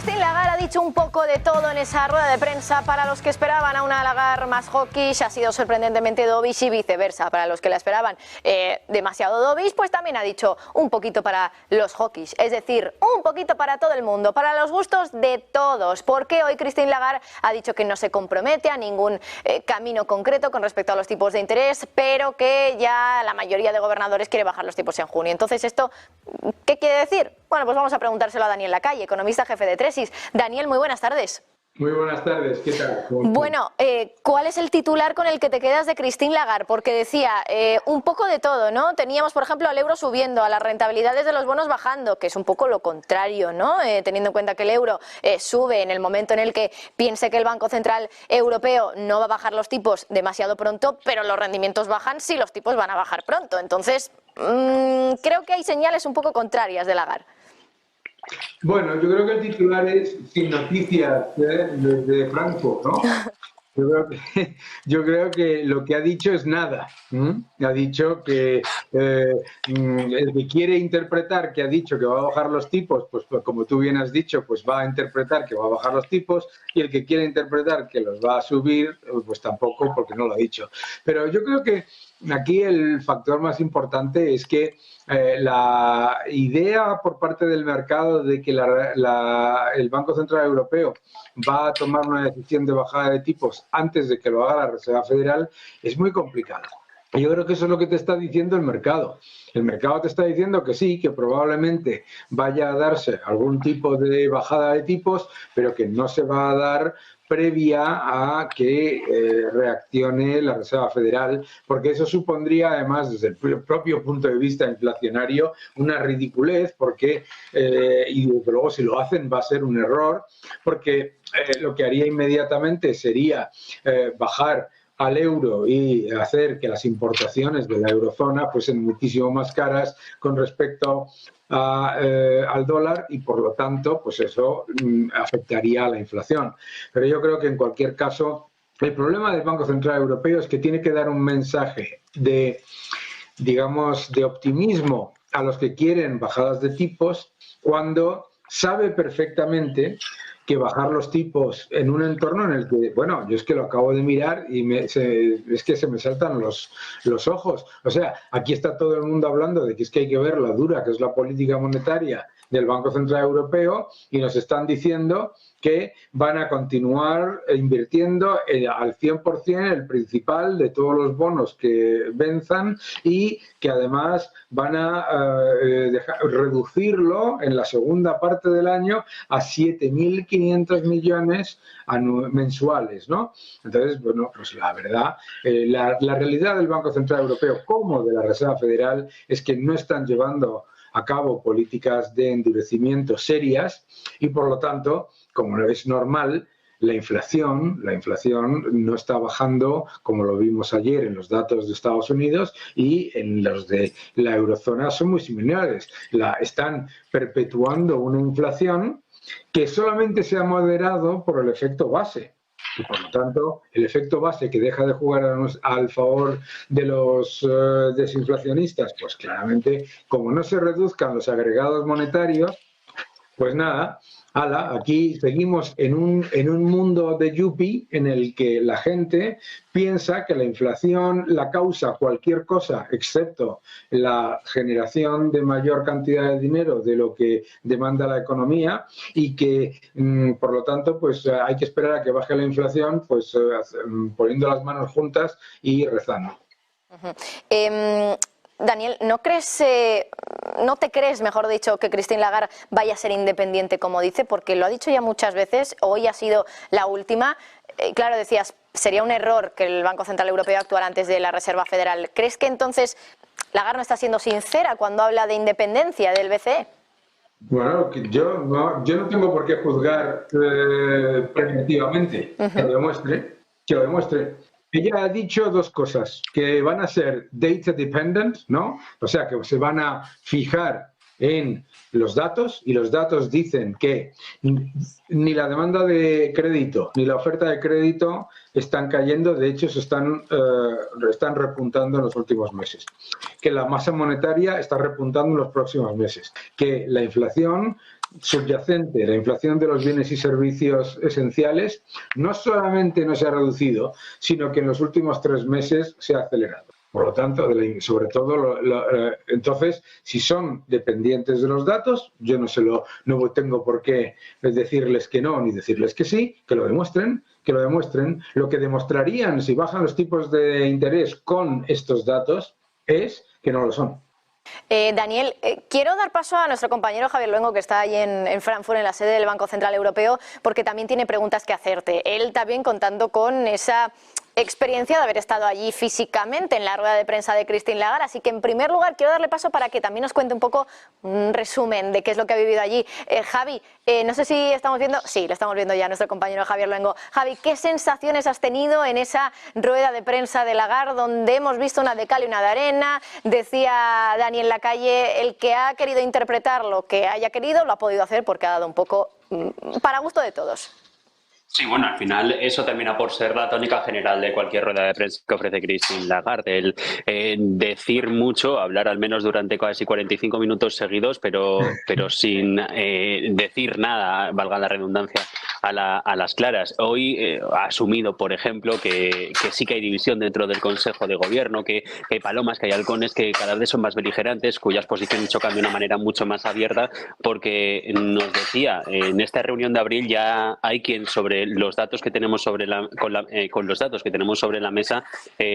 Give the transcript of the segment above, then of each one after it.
Christine Lagarde ha dicho un poco de todo en esa rueda de prensa. Para los que esperaban a una Lagarde más hawkish, ha sido sorprendentemente dovish, y viceversa. Para los que la esperaban demasiado dovish, pues también ha dicho un poquito para los hawkish. Es decir, un poquito para todo el mundo, para los gustos de todos. Porque hoy Christine Lagarde ha dicho que no se compromete a ningún camino concreto con respecto a los tipos de interés, pero que ya la mayoría de gobernadores quiere bajar los tipos en junio. Entonces, ¿esto qué quiere decir? Bueno, pues vamos a preguntárselo a Daniel Lacalle, economista jefe de Tresis. Daniel, muy buenas tardes. Muy buenas tardes, ¿qué tal? Bueno, ¿cuál es el titular con el que te quedas de Christine Lagarde? Porque decía un poco de todo, ¿no? Teníamos, por ejemplo, al euro subiendo, a las rentabilidades de los bonos bajando, que es un poco lo contrario, ¿no? Teniendo en cuenta que el euro sube en el momento en el que piense que el Banco Central Europeo no va a bajar los tipos demasiado pronto, pero los rendimientos bajan si los tipos van a bajar pronto. Entonces, creo que hay señales un poco contrarias de Lagarde. Bueno, yo creo que el titular es sin noticias desde Frankfurt, ¿no? Yo creo que lo que ha dicho es nada. Ha dicho que el que quiere interpretar que ha dicho que va a bajar los tipos, pues como tú bien has dicho, pues va a interpretar que va a bajar los tipos, y el que quiere interpretar que los va a subir, pues tampoco, porque no lo ha dicho. Pero yo creo que aquí el factor más importante es que la idea por parte del mercado de que el Banco Central Europeo va a tomar una decisión de bajada de tipos antes de que lo haga la Reserva Federal es muy complicada. Yo creo que eso es lo que te está diciendo el mercado. El mercado te está diciendo que sí, que probablemente vaya a darse algún tipo de bajada de tipos, pero que no se va a dar previa a que reaccione la Reserva Federal, porque eso supondría, además, desde el propio punto de vista inflacionario, una ridiculez, porque, y desde luego si lo hacen va a ser un error, porque lo que haría inmediatamente sería bajar al euro y hacer que las importaciones de la eurozona fuesen muchísimo más caras con respecto al dólar, y por lo tanto pues eso afectaría a la inflación. Pero yo creo que en cualquier caso el problema del Banco Central Europeo es que tiene que dar un mensaje de, digamos, de optimismo a los que quieren bajadas de tipos, cuando sabe perfectamente que bajar los tipos en un entorno en el que, bueno, yo es que lo acabo de mirar y es que se me saltan los ojos. O sea, aquí está todo el mundo hablando de que es que hay que ver la dura que es la política monetaria del Banco Central Europeo, y nos están diciendo que van a continuar invirtiendo al 100% el principal de todos los bonos que venzan, y que además van a reducirlo en la segunda parte del año a 7.500 millones mensuales, ¿no? Entonces, bueno, pues la verdad, la realidad del Banco Central Europeo como de la Reserva Federal es que no están llevando a cabo políticas de endurecimiento serias, y por lo tanto, como es normal, la inflación no está bajando, como lo vimos ayer en los datos de Estados Unidos, y en los de la eurozona son muy similares. Están perpetuando una inflación que solamente se ha moderado por el efecto base. Y por lo tanto, el efecto base, que deja de jugar al favor de los desinflacionistas, pues claramente, como no se reduzcan los agregados monetarios, pues nada, aquí seguimos en un mundo de yuppie en el que la gente piensa que la inflación la causa cualquier cosa excepto la generación de mayor cantidad de dinero de lo que demanda la economía, y que por lo tanto pues hay que esperar a que baje la inflación, pues poniendo las manos juntas y rezando. Daniel, ¿no te crees, mejor dicho, que Christine Lagarde vaya a ser independiente, como dice? Porque lo ha dicho ya muchas veces, hoy ha sido la última. Claro, decías, sería un error que el Banco Central Europeo actuara antes de la Reserva Federal. ¿Crees que entonces Lagarde no está siendo sincera cuando habla de independencia del BCE? Bueno, yo no tengo por qué juzgar preventivamente. Que lo demuestre. Ella ha dicho dos cosas, que van a ser data dependent, ¿no? O sea, que se van a fijar en los datos, y los datos dicen que ni la demanda de crédito ni la oferta de crédito están cayendo, de hecho se están repuntando en los últimos meses, que la masa monetaria está repuntando en los próximos meses, que la inflación subyacente, la inflación de los bienes y servicios esenciales, no solamente no se ha reducido, sino que en los últimos 3 meses se ha acelerado. Por lo tanto, sobre todo, entonces, si son dependientes de los datos, yo no tengo por qué decirles que no ni decirles que sí, que lo demuestren, que lo demuestren. Lo que demostrarían si bajan los tipos de interés con estos datos es que no lo son. Daniel, quiero dar paso a nuestro compañero Javier Luengo, que está ahí en Frankfurt, en la sede del Banco Central Europeo, porque también tiene preguntas que hacerte. Él también contando con esa experiencia de haber estado allí físicamente en la rueda de prensa de Christine Lagarde. Así que, en primer lugar, quiero darle paso para que también nos cuente un poco un resumen de qué es lo que ha vivido allí. Javi, no sé si estamos viendo... Sí, lo estamos viendo ya nuestro compañero Javier Luengo. Javi, ¿qué sensaciones has tenido en esa rueda de prensa de Lagarde, donde hemos visto una de cal y una de arena? Decía Daniel Lacalle, el que ha querido interpretar lo que haya querido, lo ha podido hacer porque ha dado un poco para gusto de todos. Sí, bueno, al final eso termina por ser la tónica general de cualquier rueda de prensa que ofrece Christine Lagarde, el decir mucho, hablar al menos durante casi 45 minutos seguidos, pero sin decir nada, valga la redundancia, a las claras. Hoy ha asumido, por ejemplo, que sí que hay división dentro del Consejo de Gobierno, que hay palomas, que hay halcones que cada vez son más beligerantes, cuyas posiciones chocan de una manera mucho más abierta, porque nos decía, en esta reunión de abril ya hay quien sobre los datos que tenemos con los datos que tenemos sobre la mesa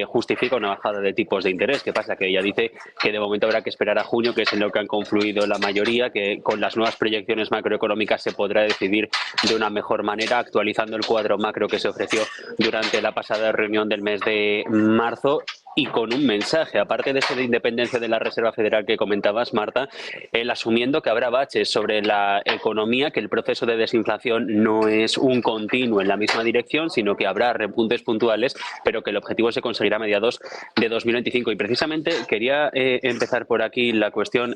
justifica una bajada de tipos de interés. ¿Qué pasa? Que ella dice que de momento habrá que esperar a junio, que es en lo que han confluido la mayoría, que con las nuevas proyecciones macroeconómicas se podrá decidir de una mejor manera, actualizando el cuadro macro que se ofreció durante la pasada reunión del mes de marzo, y con un mensaje, aparte de ese de independencia de la Reserva Federal que comentabas, Marta, asumiendo que habrá baches sobre la economía, que el proceso de desinflación no es un continuo en la misma dirección, sino que habrá repuntes puntuales, pero que el objetivo se conseguirá a mediados de 2025. Y precisamente quería empezar por aquí la cuestión,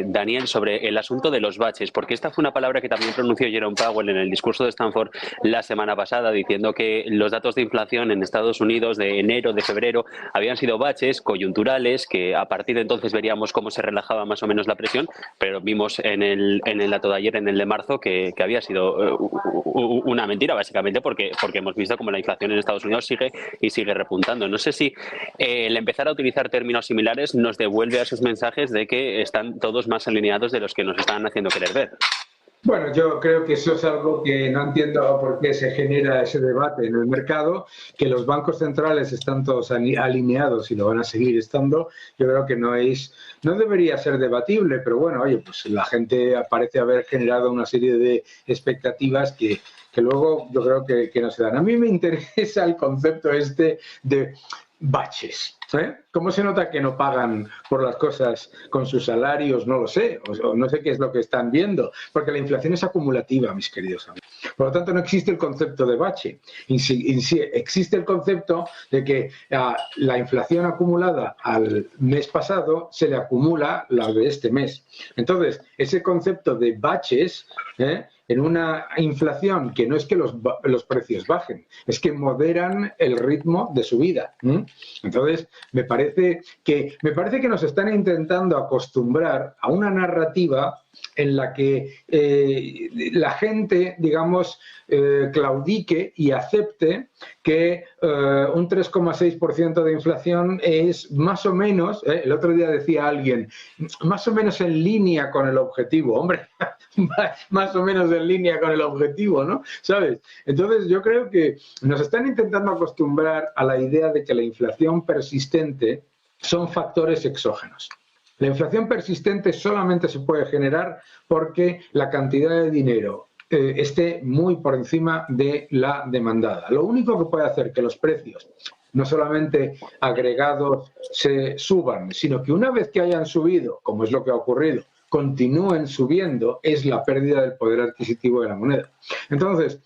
Daniel, sobre el asunto de los baches, porque esta fue una palabra que también pronunció Jerome Powell en el discurso de Stanford la semana pasada, diciendo que los datos de inflación en Estados Unidos de enero, de febrero, habían sido baches coyunturales, que a partir de entonces veríamos cómo se relajaba más o menos la presión, pero vimos en el dato de ayer, en el de marzo, que había sido una mentira, básicamente, porque hemos visto como la inflación en Estados Unidos sigue repuntando. No sé si el empezar a utilizar términos similares nos devuelve a esos mensajes de que están todos más alineados de los que nos están haciendo querer ver. Bueno, yo creo que eso es algo que no entiendo por qué se genera ese debate en el mercado, que los bancos centrales están todos alineados y lo van a seguir estando. Yo creo que no debería ser debatible, pero bueno, oye, pues la gente parece haber generado una serie de expectativas que luego yo creo que no se dan. A mí me interesa el concepto este de baches. ¿Cómo se nota que no pagan por las cosas con sus salarios? No lo sé, o no sé qué es lo que están viendo, porque la inflación es acumulativa, mis queridos amigos. Por lo tanto, no existe el concepto de bache. Existe el concepto de que la inflación acumulada al mes pasado se le acumula la de este mes. Entonces, ese concepto de baches, en una inflación que no es que los precios bajen, es que moderan el ritmo de subida. Entonces, me parece que nos están intentando acostumbrar a una narrativa en la que la gente, digamos, claudique y acepte que un 3,6% de inflación es más o menos, el otro día decía alguien, más o menos en línea con el objetivo. Hombre, más o menos en línea con el objetivo, ¿no? ¿Sabes? Entonces yo creo que nos están intentando acostumbrar a la idea de que la inflación persistente son factores exógenos. La inflación persistente solamente se puede generar porque la cantidad de dinero esté muy por encima de la demandada. Lo único que puede hacer que los precios, no solamente agregados, se suban, sino que una vez que hayan subido, como es lo que ha ocurrido, continúen subiendo, es la pérdida del poder adquisitivo de la moneda. Entonces,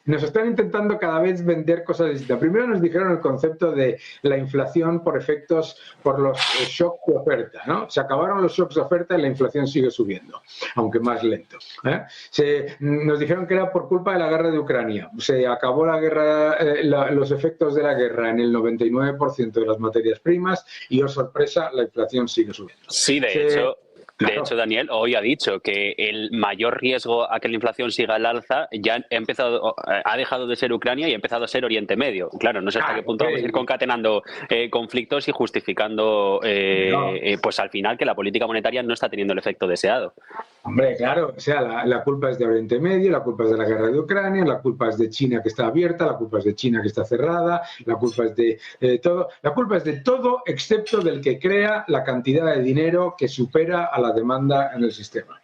nos están intentando cada vez vender cosas distintas. Primero nos dijeron el concepto de la inflación por efectos, por los shocks de oferta, ¿no? Se acabaron los shocks de oferta y la inflación sigue subiendo, aunque más lento. Nos dijeron que era por culpa de la guerra de Ucrania. Se acabó la guerra, los efectos de la guerra en el 99% de las materias primas y, oh sorpresa, la inflación sigue subiendo. Sí, de hecho, Daniel hoy ha dicho que el mayor riesgo a que la inflación siga al alza ha dejado de ser Ucrania y ha empezado a ser Oriente Medio. Claro, no sé hasta qué punto vamos a ir concatenando conflictos y justificando, pues al final, que la política monetaria no está teniendo el efecto deseado. Hombre, claro, o sea, la culpa es de Oriente Medio, la culpa es de la guerra de Ucrania, la culpa es de China que está abierta, la culpa es de China que está cerrada, la culpa es de todo, la culpa es de todo excepto del que crea la cantidad de dinero que supera a la demanda en el sistema.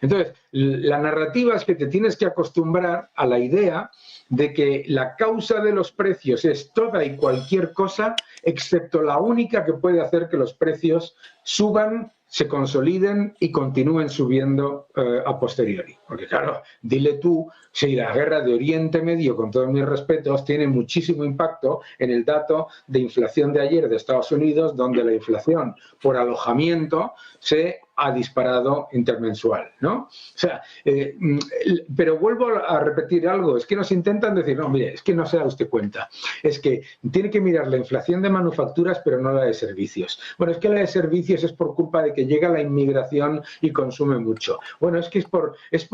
Entonces, la narrativa es que te tienes que acostumbrar a la idea de que la causa de los precios es toda y cualquier cosa, excepto la única que puede hacer que los precios suban, se consoliden y continúen subiendo a posteriori. Porque claro, dile tú, si la guerra de Oriente Medio, con todos mis respetos, tiene muchísimo impacto en el dato de inflación de ayer de Estados Unidos, donde la inflación por alojamiento se ha disparado intermensual, ¿no? O sea, pero vuelvo a repetir algo, es que nos intentan decir, no, mire, es que no se da usted cuenta, es que tiene que mirar la inflación de manufacturas, pero no la de servicios. Bueno, es que la de servicios es por culpa de que llega la inmigración y consume mucho. Bueno, es que es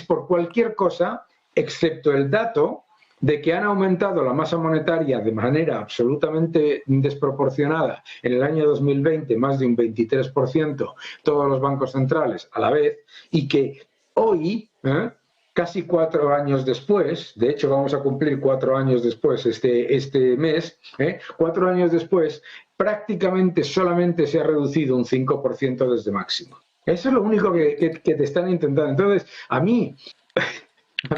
por cualquier cosa, excepto el dato de que han aumentado la masa monetaria de manera absolutamente desproporcionada en el año 2020, más de un 23%, todos los bancos centrales a la vez, y que hoy, casi 4 años después, de hecho vamos a cumplir 4 años después este mes, 4 años después, prácticamente solamente se ha reducido un 5% desde máximo. Eso es lo único que te están intentando. Entonces, a mí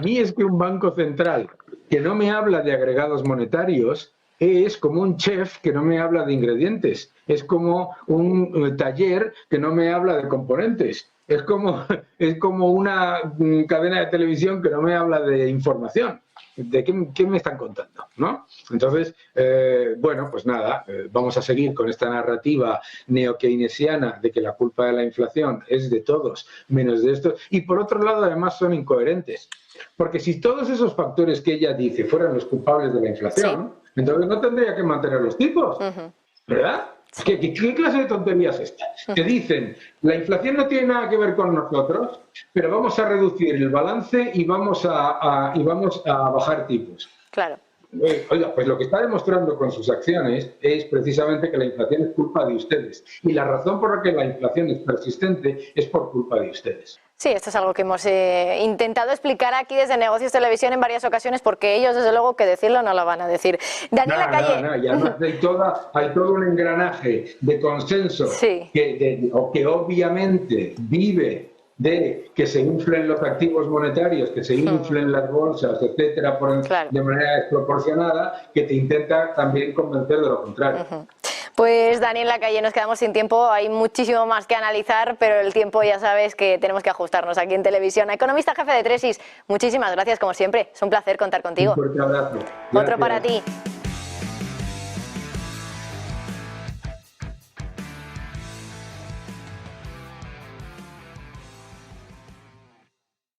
es que un banco central que no me habla de agregados monetarios es como un chef que no me habla de ingredientes, es como un taller que no me habla de componentes, es como una cadena de televisión que no me habla de información. ¿De qué me están contando? ¿No? Entonces, bueno, pues nada, vamos a seguir con esta narrativa neo-keynesiana de que la culpa de la inflación es de todos, menos de esto. Y por otro lado, además, son incoherentes. Porque si todos esos factores que ella dice fueran los culpables de la inflación, entonces no tendría que mantener los tipos, ¿verdad? ¿Qué clase de tonterías es esta? Que dicen, la inflación no tiene nada que ver con nosotros, pero vamos a reducir el balance y vamos a bajar tipos. Claro. Oiga, pues lo que está demostrando con sus acciones es precisamente que la inflación es culpa de ustedes. Y la razón por la que la inflación es persistente es por culpa de ustedes. Sí, esto es algo que hemos intentado explicar aquí desde Negocios Televisión en varias ocasiones, porque ellos, desde luego, que decirlo no lo van a decir. Daniel Lacalle. No, y además hay todo un engranaje de consenso que obviamente vive de que se inflen los activos monetarios, que se inflen las bolsas, etcétera, de manera desproporcionada, que te intenta también convencer de lo contrario. Pues Daniel Lacalle, nos quedamos sin tiempo, hay muchísimo más que analizar, pero el tiempo ya sabes que tenemos que ajustarnos aquí en televisión. Economista jefe de Tresis, muchísimas gracias como siempre, es un placer contar contigo. Un fuerte abrazo. Otro para ti.